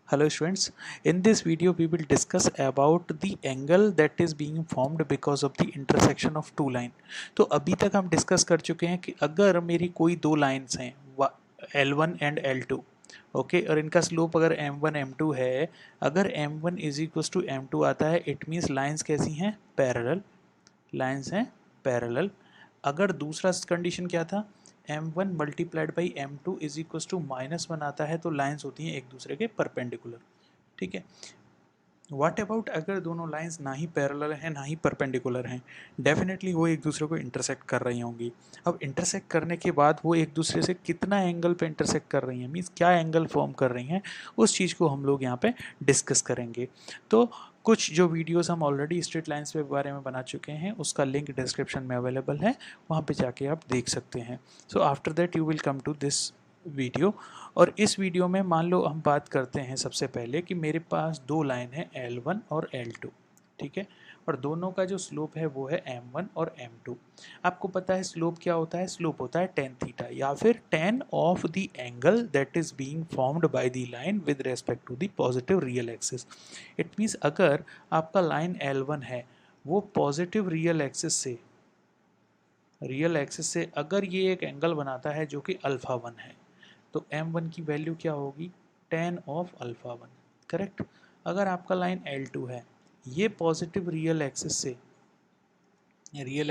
Hello students, in this video we will discuss about the angle that is being formed because of the intersection of two line. तो अभी तक हम discuss कर चुके हैं कि अगर मेरी कोई दो लाइंस हैं L1 एंड L2 ओके और इनका स्लोप अगर M1 M2 है, अगर M1 is equal to M2 आता है इट मीन्स लाइंस कैसी हैं पैरेलल, लाइंस हैं पैरेलल। अगर दूसरा कंडीशन क्या था M1 multiplied by M2 is equal to -1 आता है तो लाइंस होती हैं एक दूसरे के परपेंडिकुलर। ठीक है, व्हाट अबाउट अगर दोनों लाइंस ना ही पैरेलल हैं ना ही परपेंडिकुलर हैं, डेफिनेटली वो एक दूसरे को इंटरसेक्ट कर रही होंगी। अब इंटरसेक्ट करने के बाद वो एक दूसरे से कितना एंगल पे इंटरसेक्ट कर रही हैं, मीन्स क्या एंगल फॉर्म कर रही हैं, उस चीज़ को हम लोग यहाँ पे डिस्कस करेंगे। तो कुछ जो वीडियोस हम ऑलरेडी स्ट्रेट लाइंस के बारे में बना चुके हैं उसका लिंक डिस्क्रिप्शन में अवेलेबल है, वहाँ पे जाके आप देख सकते हैं। So after that you will come to this video. और इस वीडियो में मान लो हम बात करते हैं सबसे पहले कि मेरे पास दो लाइन है L1 और L2, ठीक है, और दोनों का जो स्लोप है वो है M1 और M2। आपको पता है स्लोप क्या होता है, स्लोप होता है tan थीटा या फिर tan of the angle that is being formed by the line with respect to the positive real axis. It means अगर आपका लाइन L1 है वो पॉजिटिव रियल एक्सिस से अगर ये एक एंगल बनाता है जो कि अल्फा 1 है तो M1 की वैल्यू क्या होगी, tan ऑफ अल्फा 1, करेक्ट। अगर आपका लाइन L2 है ये पॉजिटिव रियल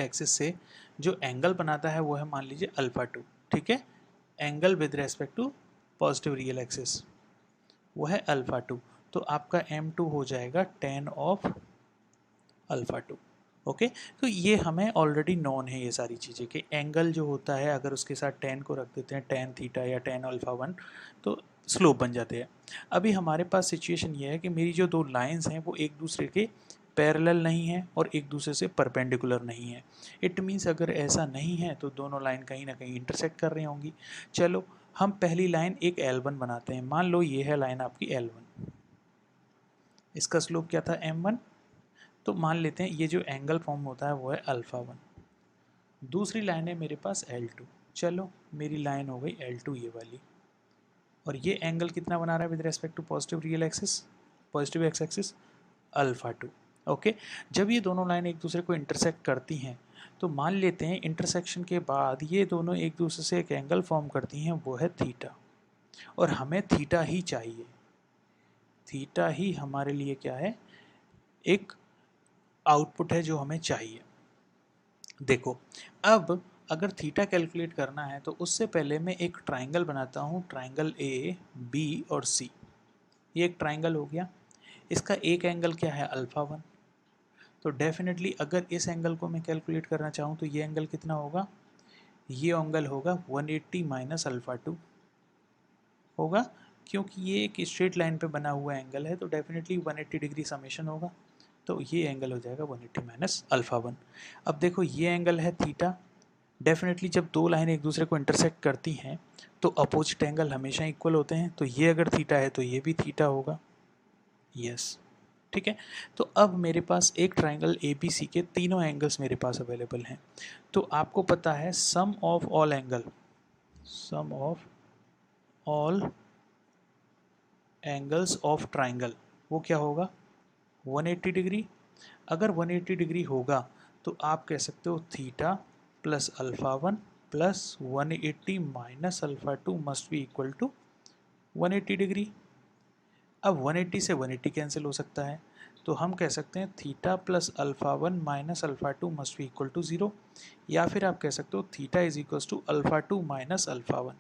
एक्सिस से जो एंगल बनाता है वो है मान लीजिए अल्फा 2, ठीक है, angle with respect to positive real axis वो है अल्फा 2, तो आपका M2 हो जाएगा tan ऑफ अल्फा 2। ओके, तो ये हमें ऑलरेडी नॉन है ये सारी चीज़ें कि एंगल जो होता है अगर उसके साथ tan को रख देते हैं, tan थीटा या tan अल्फा 1, तो स्लोप बन जाते हैं। अभी हमारे पास सिचुएशन ये है कि मेरी जो दो लाइंस हैं वो एक दूसरे के पैरेलल नहीं है और एक दूसरे से परपेंडिकुलर नहीं है। इट मीन्स अगर ऐसा नहीं है तो दोनों लाइन कहीं ना कहीं इंटरसेक्ट कर रही होंगी। चलो हम पहली लाइन एक L1 बनाते हैं, मान लो ये है लाइन आपकी L1, इसका स्लोप क्या था M1, तो मान लेते हैं ये जो एंगल फॉर्म होता है वो है अल्फा 1। दूसरी लाइन है मेरे पास L2, चलो मेरी लाइन हो गई L2 ये वाली, और ये एंगल कितना बना रहा है with respect to positive real axis, positive x axis alpha 2। Okay, जब ये दोनों लाइन एक दूसरे को इंटरसेक्ट करती हैं तो मान लेते हैं इंटरसेक्शन के बाद ये दोनों एक दूसरे से एक एंगल फॉर्म करती हैं वो है थीटा, और हमें थीटा ही चाहिए, थीटा ही हमारे लिए क्या है, एक आउटपुट है जो हमें चाहिए। देखो अब अगर थीटा कैलकुलेट करना है तो उससे पहले मैं एक ट्राइंगल बनाता हूँ, ट्राइंगल ए बी और सी। ये एक ट्राइंगल हो गया, इसका एक एंगल क्या है अल्फा 1, तो डेफिनेटली अगर इस एंगल को मैं कैलकुलेट करना चाहूँ तो ये एंगल कितना होगा, ये एंगल होगा 180 माइनस अल्फा 2 होगा, क्योंकि ये एक स्ट्रेट लाइन पे बना हुआ एंगल है तो डेफिनेटली 180 डिग्री समेशन होगा, तो ये एंगल हो जाएगा 180 माइनस अल्फा 1। अब देखो ये एंगल है थीटा, डेफिनेटली जब दो लाइन एक दूसरे को इंटरसेक्ट करती हैं तो अपोजिट एंगल हमेशा इक्वल होते हैं, तो ये अगर थीटा है तो ये भी थीटा होगा, यस, ठीक है। तो अब मेरे पास एक ट्राइंगल ए बी सी के तीनों एंगल्स मेरे पास अवेलेबल हैं, तो आपको पता है sum of all angle, sum of all angles of triangle वो क्या होगा 180 डिग्री। अगर 180 डिग्री होगा तो आप कह सकते हो theta plus alpha 1 plus 180 minus alpha 2 must be equal to 180 degree. अब 180 से 180 कैंसिल हो सकता है, तो हम कह सकते हैं theta plus alpha 1 minus alpha 2 must be equal to 0, या फिर आप कह सकते हो theta is equal to alpha 2 minus alpha 1।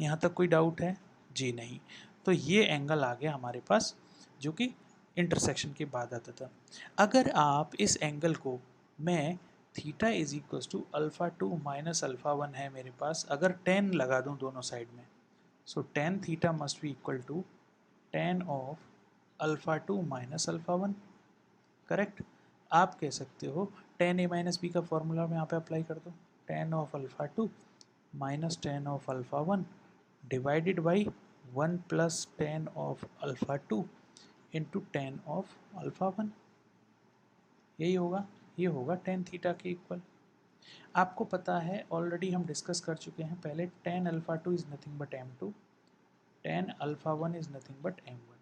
यहाँ तक कोई डाउट है जी नहीं, तो ये एंगल आ गया हमारे पास जो कि इंटरसेक्शन के बाद आता था। अगर आप इस एंगल को मैं theta is equal to alpha 2 minus alpha 1 है मेरे पास, अगर tan लगा दूँ दोनों साइड में, so tan theta must be equal to tan of alpha 2 minus alpha 1, correct. आप कह सकते हो tan a माइनस बी का फॉर्मूला में यहाँ पे अप्लाई कर दो, tan of alpha 2 minus tan of alpha 1 divided by 1 plus tan of alpha 2 into tan of alpha 1, यही होगा, ये होगा tan थीटा के इक्वल। आपको पता है ऑलरेडी हम डिस्कस कर चुके हैं पहले, tan alpha 2 is nothing but m2, tan alpha 1 is nothing but m1।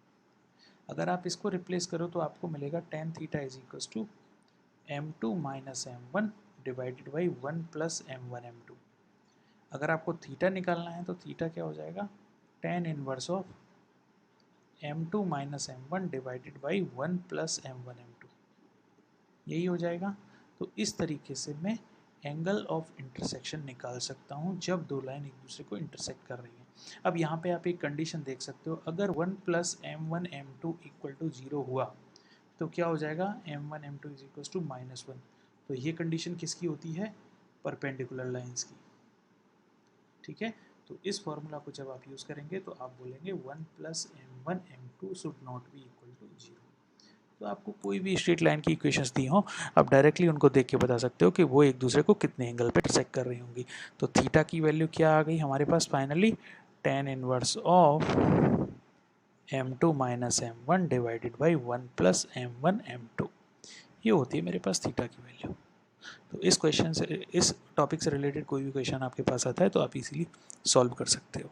अगर आप इसको रिप्लेस करो तो आपको मिलेगा tan theta is equals to m2 minus m1 divided by 1 plus m1 m2। अगर आपको थीटा निकालना है तो थीटा क्या हो जाएगा, tan inverse of m2 minus m1 divided by 1 plus m1 m2, यही हो जाएगा। तो इस तरीके से मैं एंगल ऑफ इंटरसेक्शन निकाल सकता हूँ जब दो लाइन एक दूसरे को इंटरसेक्ट कर रही हैं। अब यहाँ पे आप एक कंडीशन देख सकते हो, अगर 1 plus m1 m2 equal to 0 हुआ तो क्या हो जाएगा, m1 m2 is equal to -1। तो ये कंडीशन किसकी होती है, परपेंडिकुलर लाइंस की। ठीक है, तो इस फॉर्मूला को जब आप यूज़ करेंगे तो आप बोलेंगे 1 plus m1 m2 should not be equal to 0। तो आपको कोई भी स्ट्रेट लाइन की इक्वेशंस दी हो, आप डायरेक्टली उनको देख के बता सकते हो कि वो एक दूसरे को कितने एंगल पे इंटरसेक्ट कर रही होंगी। तो थीटा की वैल्यू क्या आ गई हमारे पास finally, tan inverse of m2 minus m1 divided by 1 plus m1 m2, ये होती है मेरे पास थीटा की वैल्यू। तो इस क्वेश्चन से, इस टॉपिक से रिलेटेड कोई भी क्वेश्चन आपके पास आता है तो आप इजीली सॉल्व कर सकते हो।